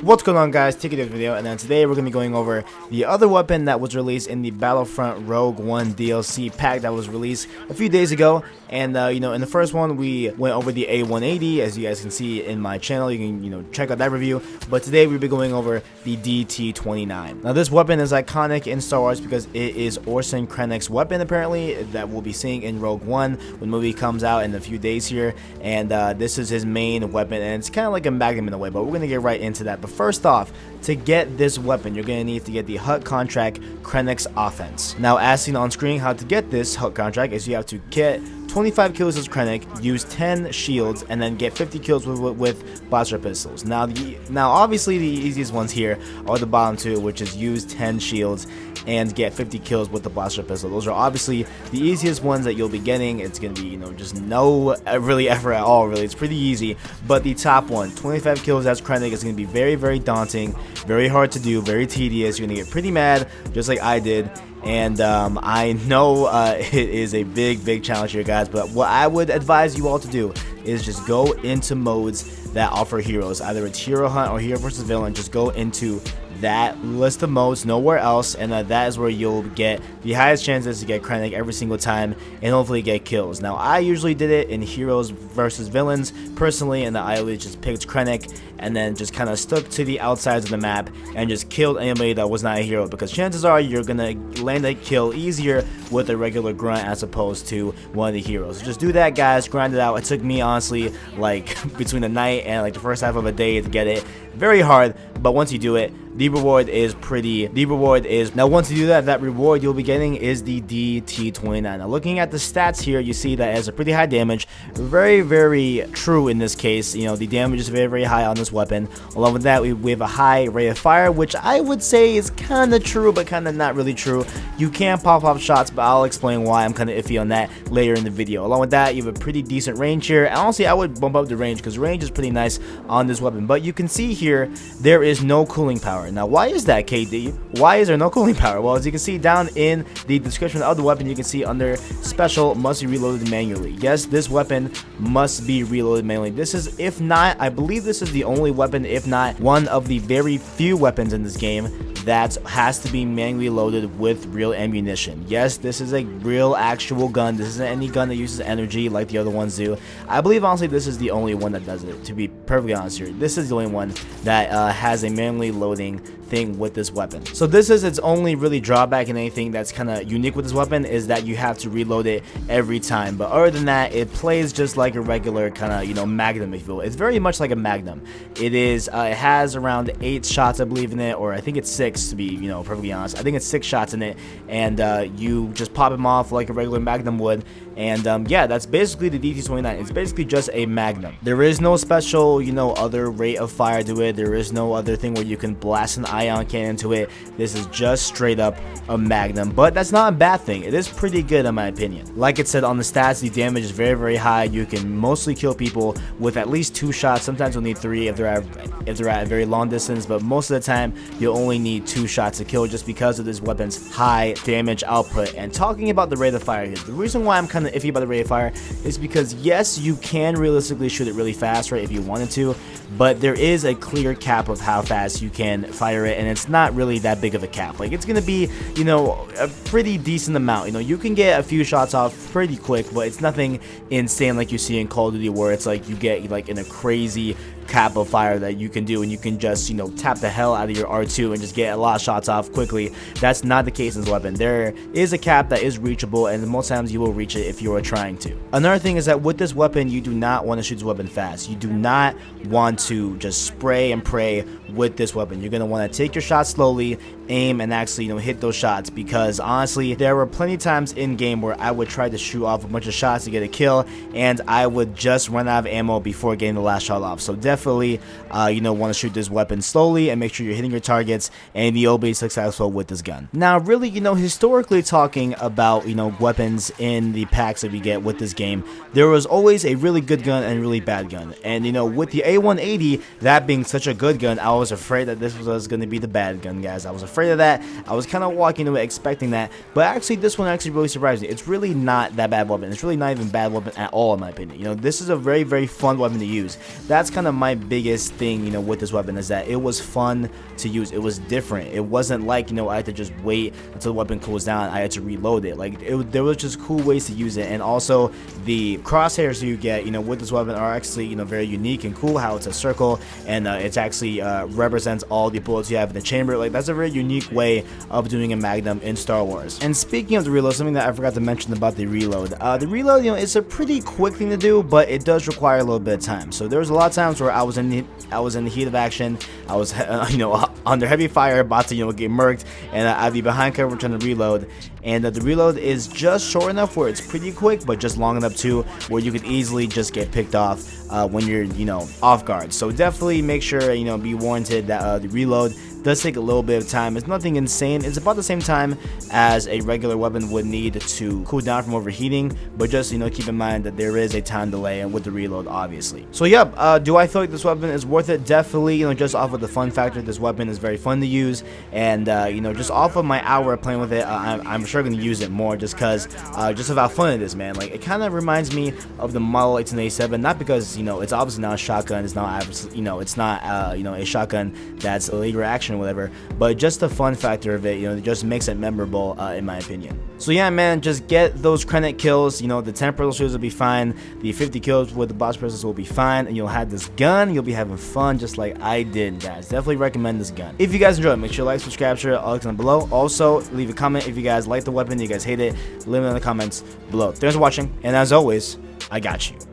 What's going on, guys? Take this video, and then today we're going to be going over the other weapon that was released in the Battlefront Rogue One DLC pack that was released a few days ago. And in the first one we went over the A180, as you guys can see in my channel. You can check out that review. But today we'll be going over the DT-29. Now this weapon is iconic in Star Wars because it is Orson Krennic's weapon, apparently, that we'll be seeing in Rogue One when the movie comes out in a few days here. And this is his main weapon, and it's kind of like a magnum in a way, but we're going to get right into that. But first off, to get this weapon, you're going to need to get the Hutt Contract Krennic's Offense. Now, as seen on screen, how to get this Hutt Contract is you have to get 25 kills as Krennic, use 10 shields, and then get 50 kills with blaster pistols. Now obviously the easiest ones here are the bottom two, which is use 10 shields and get 50 kills with the blaster pistol. Those are obviously the easiest ones that you'll be getting. It's going to be, just no really effort at all, really. It's pretty easy. But the top one, 25 kills as Krennic, is going to be very, very daunting, very hard to do, very tedious. You're going to get pretty mad, just like I did. And I know it is a big challenge here, guys, but what I would advise you all to do is just go into modes that offer heroes. Either it's hero hunt or hero versus villain. Just go into that list of modes, nowhere else, and that is where you'll get the highest chances to get Krennic every single time and hopefully get kills. Now, I usually did it in heroes versus villains personally, and I always just picked Krennic and then just kind of stuck to the outsides of the map and just killed anybody that was not a hero, because chances are you're gonna land a kill easier with a regular grunt as opposed to one of the heroes. So just do that, guys. Grind it out. It took me honestly like between the night and like the first half of a day to get it. Very hard, but once you do it, the reward is now once you do that, that reward you'll be getting is the DT-29. Now looking at the stats here, you see that it has a pretty high damage. Very true in this case. The damage is very high on this weapon. Along with that, we have a high rate of fire, which I would say is kind of true, but kind of not really true. You can pop off shots, but I'll explain why I'm kind of iffy on that later in the video. Along with that, you have a pretty decent range here, and honestly I would bump up the range because range is pretty nice on this weapon. But you can see here there is no cooling power. Now, why is that, KD? Why is there no cooling power? Well, as you can see down in the description of the weapon, you can see under special, must be reloaded manually. Yes, this weapon must be reloaded manually. This is, if not, I believe this is the only weapon, if not one of the very few weapons in this game that has to be manually loaded with real ammunition. Yes, this is a real actual gun. This isn't any gun that uses energy like the other ones do. I believe honestly this is the only one that does it, to be perfectly honest here. This is the only one that has a manually loading thing with this weapon. So this is its only really drawback, and anything that's kind of unique with this weapon is that you have to reload it every time. But other than that, it plays just like a regular kind of magnum, if you will. It's very much like a magnum. It has around 8 shots, I believe, in it, or I think it's 6 to be perfectly honest. I think it's 6 shots in it, and you just pop them off like a regular magnum would. And yeah, that's basically the DT-29. It's basically just a magnum. There is no special other rate of fire to it. There is no other thing where you can blast an ion cannon to it. This is just straight up a magnum, but that's not a bad thing. It is pretty good in my opinion. Like it said on the stats, the damage is very high. You can mostly kill people with at least 2 shots. Sometimes you'll need 3 if they're at a very long distance, but most of the time you'll only need 2 shots to kill, just because of this weapon's high damage output. And talking about the rate of fire here, the reason why I'm kind of iffy about the rate of fire is because yes, you can realistically shoot it really fast, right, if you wanted to, but there is a clear cap of how fast you can fire it, and it's not really that big of a cap. Like, it's gonna be a pretty decent amount. You can get a few shots off pretty quick, but it's nothing insane like you see in Call of Duty, where it's like you get like in a crazy cap of fire that you can do, and you can just tap the hell out of your R2 and just get a lot of shots off quickly. That's not the case in this weapon. There is a cap that is reachable, and most times you will reach it if you are trying to. Another thing is that with this weapon, you do not want to shoot this weapon fast. You do not want to just spray and pray with this weapon. You're going to want to take your shots slowly, aim, and actually hit those shots, because honestly there were plenty of times in game where I would try to shoot off a bunch of shots to get a kill, and I would just run out of ammo before getting the last shot off. So definitely want to shoot this weapon slowly and make sure you're hitting your targets, and you'll be successful with this gun. Now really, historically talking about weapons in the packs that we get with this game, there was always a really good gun and a really bad gun. And with the A180, that being such a good gun, I was afraid that this was going to be the bad gun, guys. I was afraid of that. I was kind of walking into it expecting that, but actually this one actually really surprised me. It's really not that bad weapon. It's really not even a bad weapon at all, in my opinion. This is a very fun weapon to use. That's kind of my my biggest thing, you know, with this weapon is that it was fun to use. It was different. It wasn't like, you know, I had to just wait until the weapon cools down. I had to reload it. Like, there was just cool ways to use it. And also the crosshairs you get, you know, with this weapon are actually, you know, very unique and cool. How it's a circle and it's actually represents all the bullets you have in the chamber. Like, that's a very unique way of doing a Magnum in Star Wars. And speaking of the reload, something that I forgot to mention about the reload, you know, it's a pretty quick thing to do, but it does require a little bit of time. So there was a lot of times where I was in the heat of action. I was you know, under heavy fire, about to, you know, get murked, and I'd be behind cover trying to reload. And the reload is just short enough where it's pretty quick, but just long enough too where you could easily just get picked off when you're, you know, off guard. So definitely make sure, you know, be warranted that the reload does take a little bit of time. It's nothing insane. It's about the same time as a regular weapon would need to cool down from overheating, but just, you know, keep in mind that there is a time delay with the reload, obviously. So yep, do I feel like this weapon is worth it? Definitely. You know, just off of the fun factor, this weapon is very fun to use, and you know, just off of my hour playing with it, I'm sure gonna use it more just because just of how fun it is, man. Like, it kind of reminds me of the Model 1887, not because, you know, it's obviously not a shotgun, it's not, you know, it's not you know, a shotgun that's illegal action or whatever, but just the fun factor of it, you know, it just makes it memorable in my opinion. So yeah, man, just get those Krennic kills. You know, the 10 personal shooters will be fine, the 50 kills with the boss pistols will be fine, and you'll have this gun. You'll be having fun just like I did, guys. Definitely recommend this gun. If you guys enjoyed, make sure to like, subscribe, share, all down below. Also, leave a comment if you guys like the weapon, you guys hate it. Leave it in the comments below. Thanks for watching, and as always, I got you.